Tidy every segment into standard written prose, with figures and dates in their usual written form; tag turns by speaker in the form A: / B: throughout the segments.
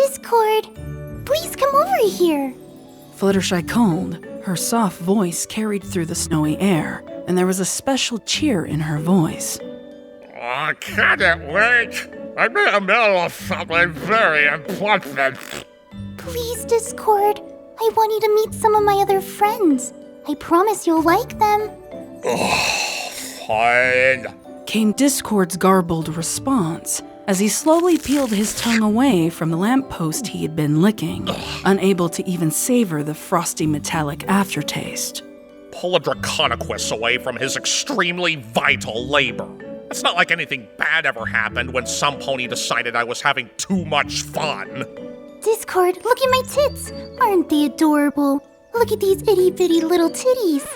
A: Discord, please come over here.
B: Fluttershy called. Her soft voice carried through the snowy air, and there was a special cheer in her voice.
C: I can't wait. I'm in the middle of something very important.
A: Please, Discord, I want you to meet some of my other friends. I promise you'll like them.
C: Fine.
B: Came Discord's garbled response as he slowly peeled his tongue away from the lamppost he had been licking, unable to even savor the frosty metallic aftertaste.
C: Pull a Draconiquus away from his extremely vital labor. It's not like anything bad ever happened when some pony decided I was having too much fun.
A: Discord, look at my tits. Aren't they adorable? Look at these itty-bitty little titties.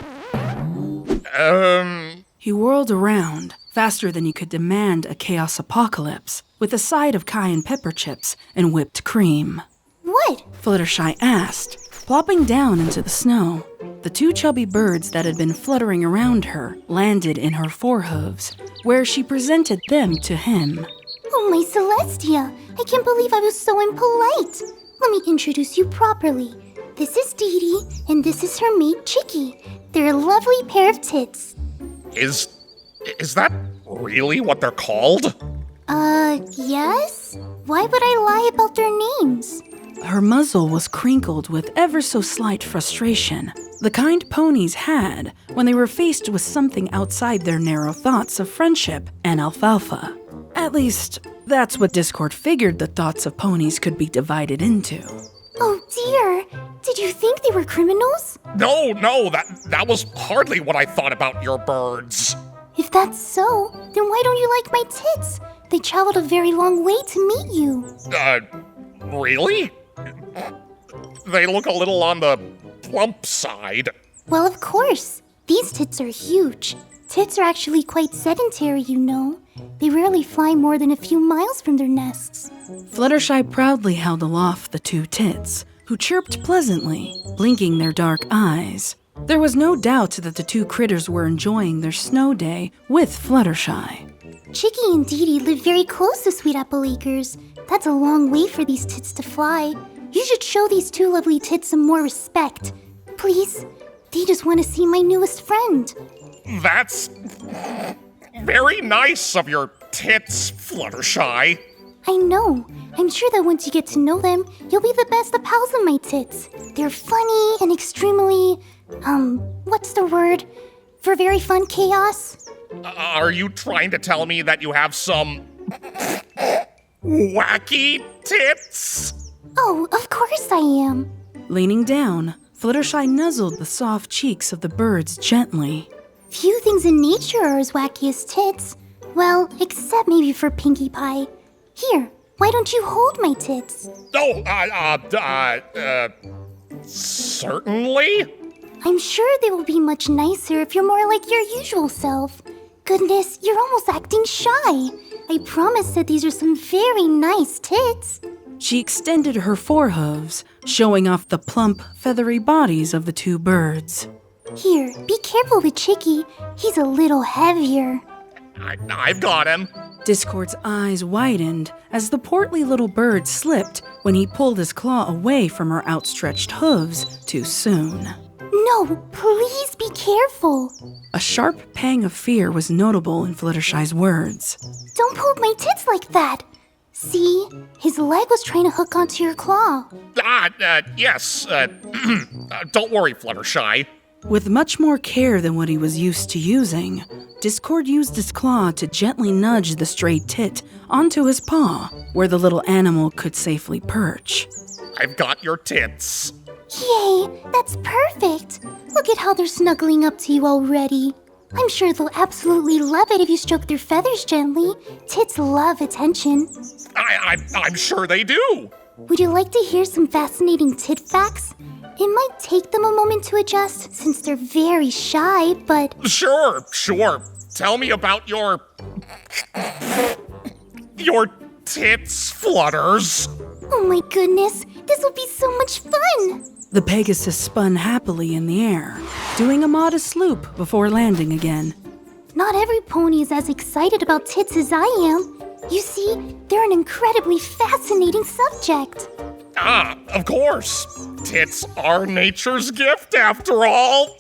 B: He whirled around, faster than you could demand a chaos apocalypse, with a side of cayenne pepper chips and whipped cream.
A: What?
B: Fluttershy asked, plopping down into the snow. The two chubby birds that had been fluttering around her landed in her forehooves, where she presented them to him.
A: Oh, my Celestia, I can't believe I was so impolite. Let me introduce you properly. This is Dee Dee, and this is her mate, Chicky. They're a lovely pair of tits.
C: Is that really what they're called?
A: Yes? Why would I lie about their names?
B: Her muzzle was crinkled with ever so slight frustration, the kind ponies had when they were faced with something outside their narrow thoughts of friendship and alfalfa. At least, that's what Discord figured the thoughts of ponies could be divided into.
A: Oh dear, did you think they were criminals?
C: No, that was hardly what I thought about your birds.
A: If that's so, then why don't you like my tits? They traveled a very long way to meet you.
C: Really? They look a little on the plump side.
A: Well, of course. These tits are huge. Tits are actually quite sedentary, you know. They rarely fly more than a few miles from their nests.
B: Fluttershy proudly held aloft the two tits, who chirped pleasantly, blinking their dark eyes. There was no doubt that the two critters were enjoying their snow day with Fluttershy.
A: Chicky and Dee Dee live very close to Sweet Apple Acres. That's a long way for these tits to fly. You should show these two lovely tits some more respect. Please, they just want to see my newest friend.
C: That's very nice of your tits, Fluttershy.
A: I know. I'm sure that once you get to know them, you'll be the best of pals of my tits. They're funny and extremely, what's the word? For very fun chaos?
C: Are you trying to tell me that you have some wacky tits?
A: Oh, of course I am.
B: Leaning down, Fluttershy nuzzled the soft cheeks of the birds gently.
A: Few things in nature are as wacky as tits. Well, except maybe for Pinkie Pie. Here, why don't you hold my tits?
C: Certainly?
A: I'm sure they will be much nicer if you're more like your usual self. Goodness, you're almost acting shy. I promise that these are some very nice tits.
B: She extended her forehooves, showing off the plump, feathery bodies of the two birds.
A: Here, be careful with Chicky. He's a little heavier.
C: I've got him.
B: Discord's eyes widened as the portly little bird slipped when he pulled his claw away from her outstretched hooves too soon.
A: No, please be careful.
B: A sharp pang of fear was notable in Fluttershy's words.
A: Don't poke my tits like that. See, his leg was trying to hook onto your claw.
C: Yes. Don't worry, Fluttershy.
B: With much more care than what he was used to using, Discord used his claw to gently nudge the stray tit onto his paw, where the little animal could safely perch.
C: I've got your tits.
A: Yay, that's perfect. Look at how they're snuggling up to you already. I'm sure they'll absolutely love it if you stroke their feathers gently. Tits love attention.
C: I'm sure they do.
A: Would you like to hear some fascinating tit facts? It might take them a moment to adjust since they're very shy, but...
C: Sure. Tell me about your tits, Flutters.
A: Oh my goodness, this will be so much fun!
B: The Pegasus spun happily in the air, doing a modest loop before landing again.
A: Not every pony is as excited about tits as I am. You see, they're an incredibly fascinating subject.
C: Ah, of course. Tits are nature's gift, after all.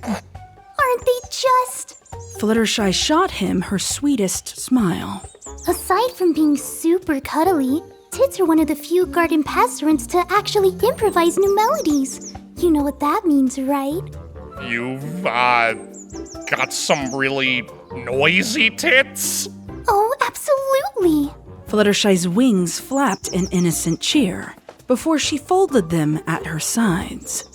A: Aren't they just?
B: Fluttershy shot him her sweetest smile.
A: Aside from being super cuddly, tits are one of the few garden passerines to actually improvise new melodies. You know what that means, right?
C: You've, got some really noisy tits?
A: Oh, absolutely.
B: Fluttershy's wings flapped in innocent cheer before she folded them at her sides.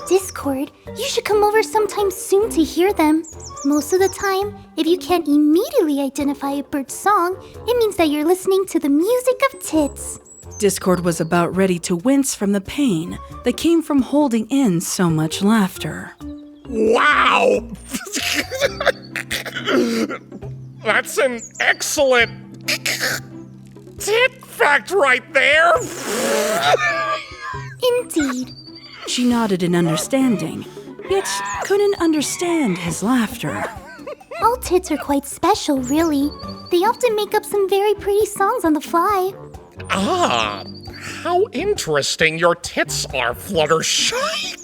A: Discord, you should come over sometime soon to hear them. Most of the time, if you can't immediately identify a bird's song, it means that you're listening to the music of tits.
B: Discord was about ready to wince from the pain that came from holding in so much laughter.
C: Wow! That's an excellent tit fact right there!
A: Indeed.
B: She nodded in understanding, yet couldn't understand his laughter.
A: All tits are quite special, really. They often make up some very pretty songs on the fly.
C: Ah, how interesting your tits are, Fluttershy.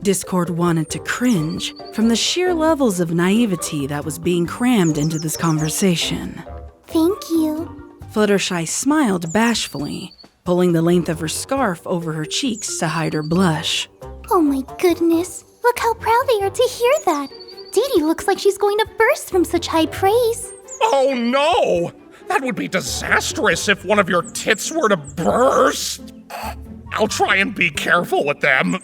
B: Discord wanted to cringe from the sheer levels of naivety that was being crammed into this conversation.
A: Thank you.
B: Fluttershy smiled bashfully, pulling the length of her scarf over her cheeks to hide her blush.
A: Oh my goodness. Look how proud they are to hear that. Dee Dee looks like she's going to burst from such high praise.
C: Oh no! That would be disastrous if one of your tits were to burst. I'll try and be careful with them.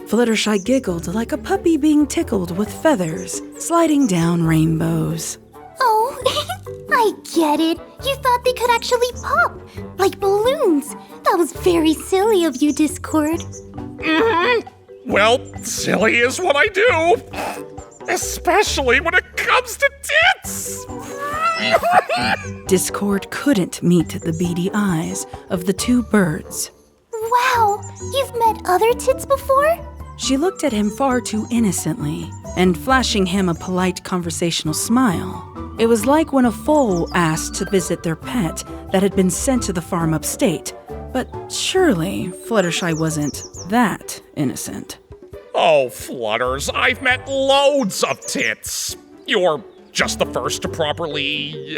B: Fluttershy giggled like a puppy being tickled with feathers sliding down rainbows.
A: Oh, I get it. You thought they could actually pop, like balloons. That was very silly of you, Discord.
C: Well, silly is what I do. Especially when it comes to tits.
B: Discord couldn't meet the beady eyes of the two birds.
A: Wow, you've met other tits before?
B: She looked at him far too innocently and flashing him a polite conversational smile. It was like when a foal asked to visit their pet that had been sent to the farm upstate. But surely Fluttershy wasn't that innocent.
C: Oh, Flutters, I've met loads of tits. You're just the first to properly,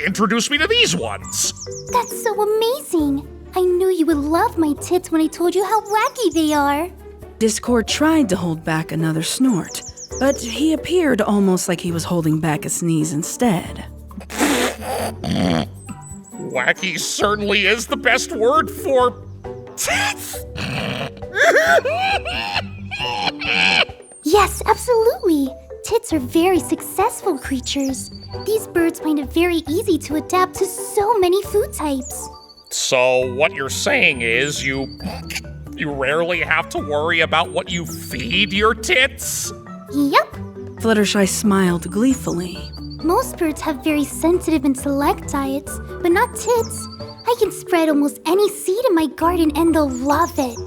C: introduce me to these ones.
A: That's so amazing. I knew you would love my tits when I told you how wacky they are.
B: Discord tried to hold back another snort, but he appeared almost like he was holding back a sneeze instead.
C: Wacky certainly is the best word for tits.
A: Yes, absolutely. Tits are very successful creatures. These birds find it very easy to adapt to so many food types.
C: So what you're saying is you rarely have to worry about what you feed your tits?
A: Yep.
B: Fluttershy smiled gleefully.
A: Most birds have very sensitive and select diets, but not tits. I can spread almost any seed in my garden and they'll love it.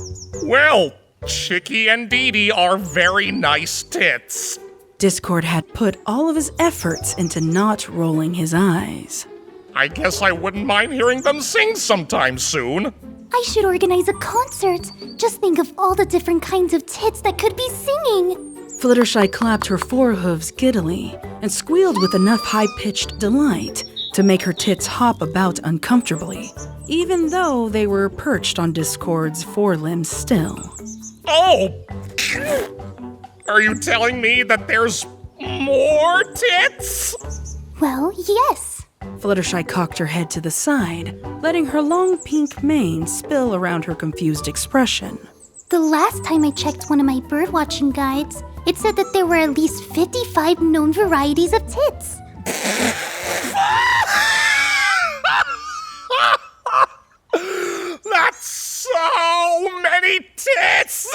C: Well, Chicky and Dee Dee are very nice tits.
B: Discord had put all of his efforts into not rolling his eyes.
C: I guess I wouldn't mind hearing them sing sometime soon.
A: I should organize a concert. Just think of all the different kinds of tits that could be singing.
B: Fluttershy clapped her forehooves giddily and squealed with enough high-pitched delight to make her tits hop about uncomfortably, even though they were perched on Discord's forelimbs still.
C: Oh! Are you telling me that there's more tits?
A: Well, yes.
B: Fluttershy cocked her head to the side, letting her long pink mane spill around her confused expression.
A: The last time I checked one of my birdwatching guides, it said that there were at least 55 known varieties of tits.
C: That's so many tits!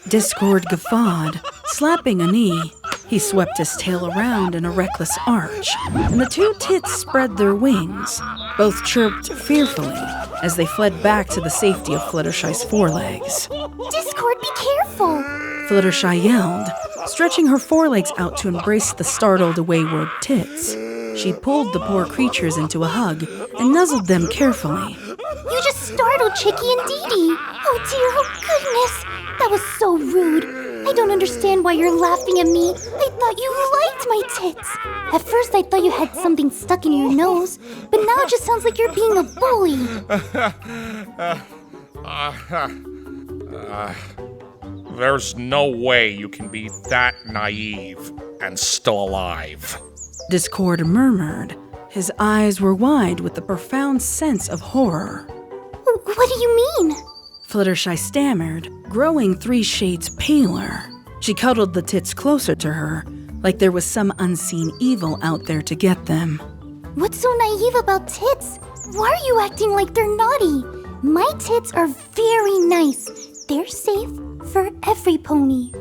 B: Discord guffawed, slapping a knee. He swept his tail around in a reckless arch, and the two tits spread their wings. Both chirped fearfully as they fled back to the safety of Fluttershy's forelegs.
A: Discord, be careful!
B: Fluttershy yelled, Stretching her forelegs out to embrace the startled, wayward tits, she pulled the poor creatures into a hug and nuzzled them carefully.
A: You just startled Chicky and Dee Dee. Oh dear, oh goodness. That was so rude. I don't understand why you're laughing at me. I thought you liked my tits. At first I thought you had something stuck in your nose, but now it just sounds like you're being a bully.
C: There's no way you can be that naive and still alive.
B: Discord murmured. His eyes were wide with a profound sense of horror.
A: What do you mean?
B: Fluttershy stammered, growing 3 shades paler. She cuddled the tits closer to her, like there was some unseen evil out there to get them.
A: What's so naive about tits? Why are you acting like they're naughty? My tits are very nice. They're safe for every pony.